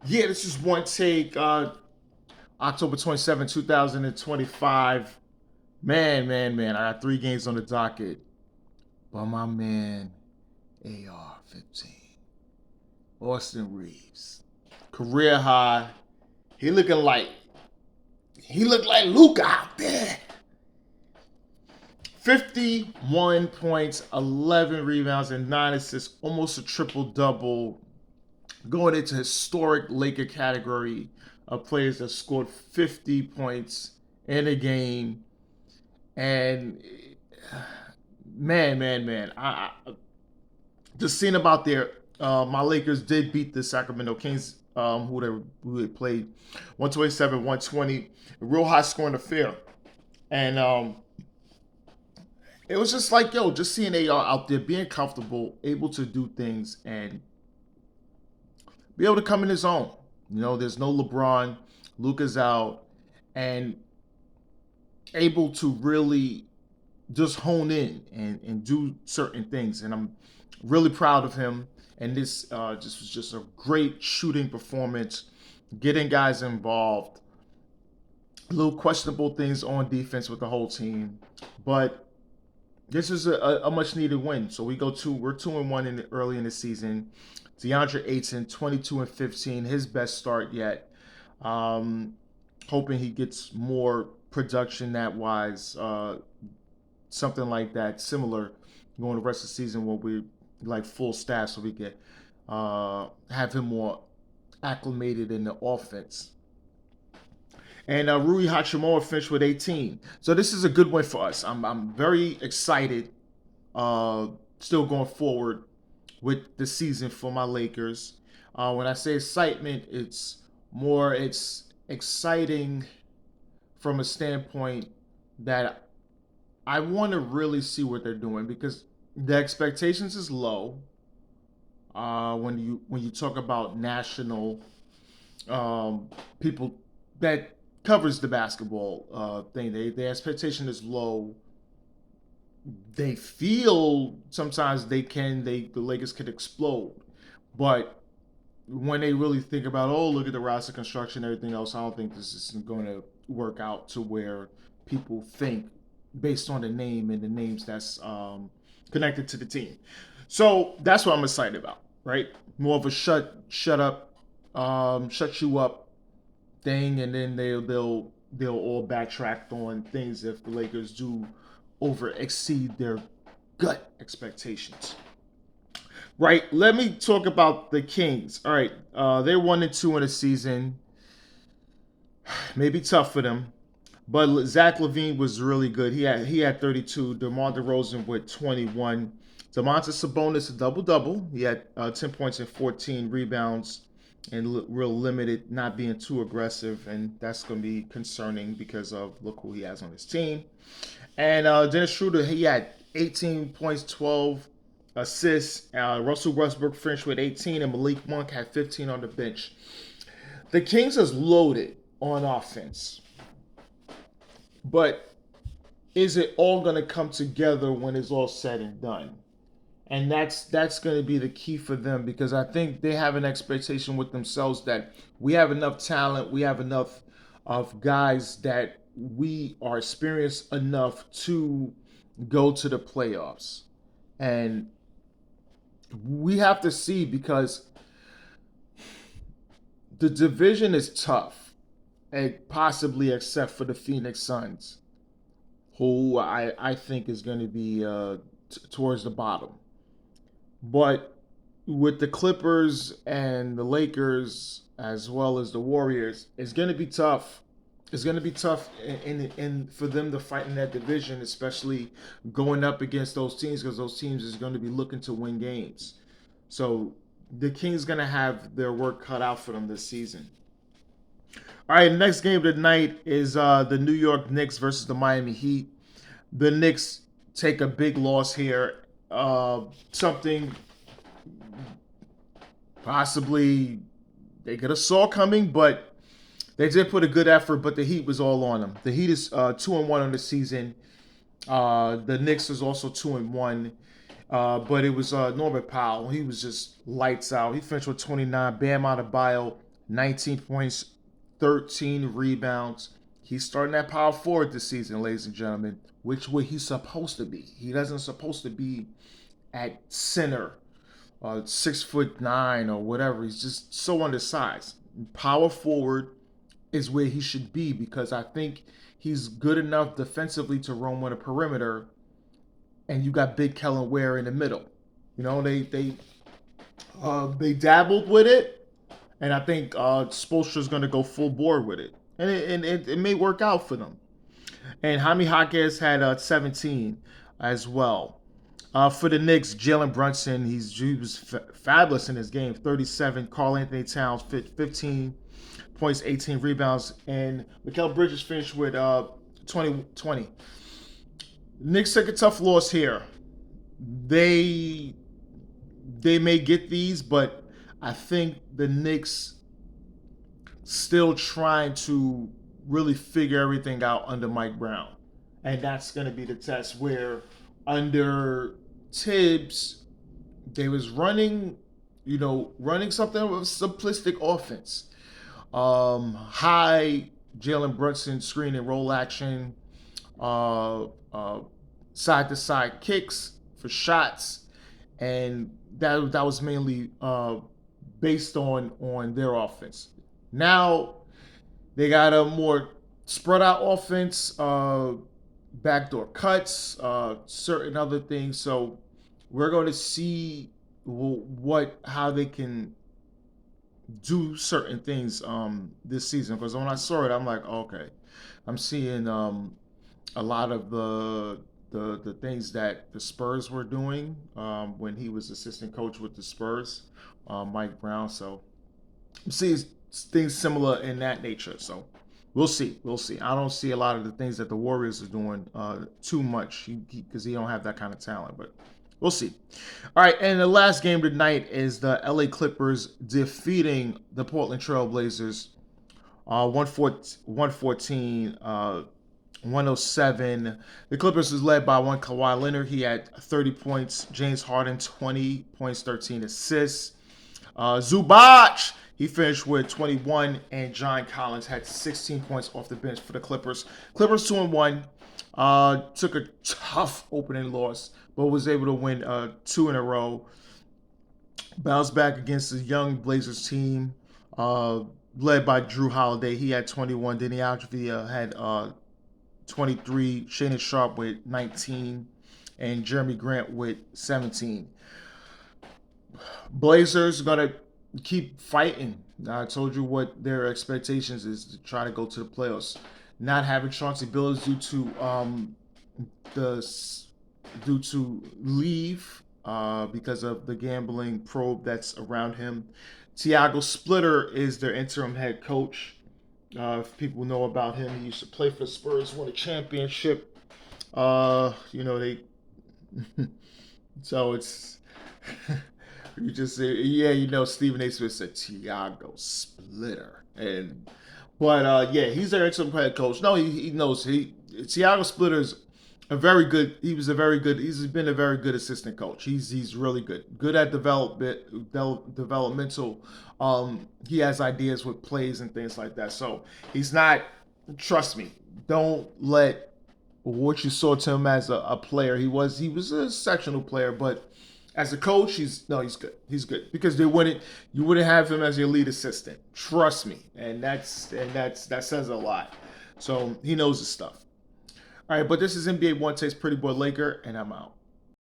Yeah, this is one take. October 27, 2025. Man. I got 3 games on the docket. But my man, AR 15. Austin Reaves. Career high. He looking like he looked like Luke out there. 51 points, 11 rebounds, and 9 assists, almost a triple double. Going into historic Laker category of players that scored 50 points in a game. And man, just seeing about there. My Lakers did beat the Sacramento Kings, who they played 127, 120, a real high scoring affair. And it was just like, yo, just seeing AR out there being comfortable, able to do things, and be able to come in his own. There's no LeBron, Luka's out, and able to really just hone in and do certain things. And I'm really proud of him. And this just was just a great shooting performance, getting guys involved. A little questionable things on defense with the whole team, but this is a much needed win. So we're 2-1 early in the season. DeAndre Ayton 22-15, his best start yet. Um, Hoping he gets more production that wise, something like that, similar going the rest of the season where we like full staff, so we can have him more acclimated in the offense. And Rui Hachimura finished with 18. So this is a good win for us. I'm very excited. Uh, Still going forward with the season for my Lakers. When I say excitement, it's exciting from a standpoint that I want to really see what they're doing because the expectations is low. When you talk about national people that covers the basketball thing, the expectation is low. They feel sometimes the Lakers could explode, but when they really think about, oh, look at the roster construction, everything else, I don't think this is going to work out to where people think based on the name and the names that's connected to the team. So that's what I'm excited about, right? More of a shut up, shut you up thing, and then they'll all backtrack on things if the Lakers do over exceed their gut expectations. Right. Let me talk about the Kings. All right. They're 1-2 in the season. Maybe tough for them. But Zach Levine was really good. He had 32. DeMar DeRozan with 21. Domantas Sabonis a double double. He had 10 points and 14 rebounds, and real limited, not being too aggressive, and that's going to be concerning because of look who he has on his team. And Dennis Schroeder, he had 18 points, 12 assists. Russell Westbrook finished with 18, and Malik Monk had 15 on the bench. The Kings is loaded on offense, but is it all going to come together when it's all said and done? And that's going to be the key for them because I think they have an expectation with themselves that we have enough talent, we have enough of guys that we are experienced enough to go to the playoffs. And we have to see because the division is tough, possibly except for the Phoenix Suns, who I think is going to be towards the bottom. But with the Clippers and the Lakers, as well as the Warriors, it's going to be tough. It's going to be tough in for them to fight in that division, especially going up against those teams because those teams is going to be looking to win games. So the Kings going to have their work cut out for them this season. All right, next game of the night is the New York Knicks versus the Miami Heat. The Knicks take a big loss here. Something possibly they could have saw coming, but they did put a good effort. But the Heat was all on them. The Heat is 2-1 on the season. The Knicks is also 2-1. But it was Norman Powell. He was just lights out. He finished with 29. Bam Adebayo 19 points, 13 rebounds. He's starting at power forward this season, ladies and gentlemen, which way he's supposed to be. He doesn't supposed to be at center, 6'9" or whatever. He's just so undersized. Power forward is where he should be because I think he's good enough defensively to roam on the perimeter, and you got Big Kellen Ware in the middle. You know, they dabbled with it, and I think Spoelstra's going to go full board with it, and it may work out for them. And Jaime Jaquez had 17 as well. For the Knicks, Jalen Brunson, he was fabulous in his game. 37. Karl Anthony Towns, 15 points, 18 rebounds. And Mikal Bridges finished with 20. Knicks took a tough loss here. They may get these, but I think the Knicks still trying to really figure everything out under Mike Brown. And that's going to be the test where under Tibbs, they was running something with simplistic offense. High Jalen Brunson screen and roll action, side to side kicks for shots, and that was mainly based on their offense. Now they got a more spread out offense, backdoor cuts, certain other things. So we're going to see how they can do certain things this season. Because when I saw it, I'm like, okay, I'm seeing a lot of the things that the Spurs were doing when he was assistant coach with the Spurs, Mike Brown. So I'm seeing things similar in that nature. So we'll see. I don't see a lot of the things that the Warriors are doing too much because he don't have that kind of talent. But we'll see. All right, and the last game tonight is the LA Clippers defeating the Portland Trail Blazers 114, 107. The Clippers was led by one Kawhi Leonard. He had 30 points. James Harden, 20 points, 13 assists. Zubac, he finished with 21, and John Collins had 16 points off the bench for the Clippers. Clippers 2-1. Took a tough opening loss, but was able to win 2 in a row. Bounced back against the young Blazers team, led by Drew Holiday. He had 21. Denny Algevia had 23. Shannon Sharp with 19, and Jeremy Grant with 17. Blazers gonna keep fighting. I told you what their expectations is to try to go to the playoffs. Not having Chauncey Billups due to leave because of the gambling probe that's around him. Tiago Splitter is their interim head coach. If people know about him, he used to play for the Spurs, won a championship. They so it's you just say, yeah, Stephen A. Smith said Tiago Splitter, he's their interim head coach. No, he knows Tiago Splitter's he's been a very good assistant coach. He's really good at developmental. He has ideas with plays and things like that. So he's not. Trust me, don't let what you saw to him as a player. He was a sectional player, but as a coach, he's good. He's good because you wouldn't have him as your lead assistant. Trust me, and that says a lot. So he knows his stuff. All right, but this is NBA One Take's Pretty Boy Laker, and I'm out.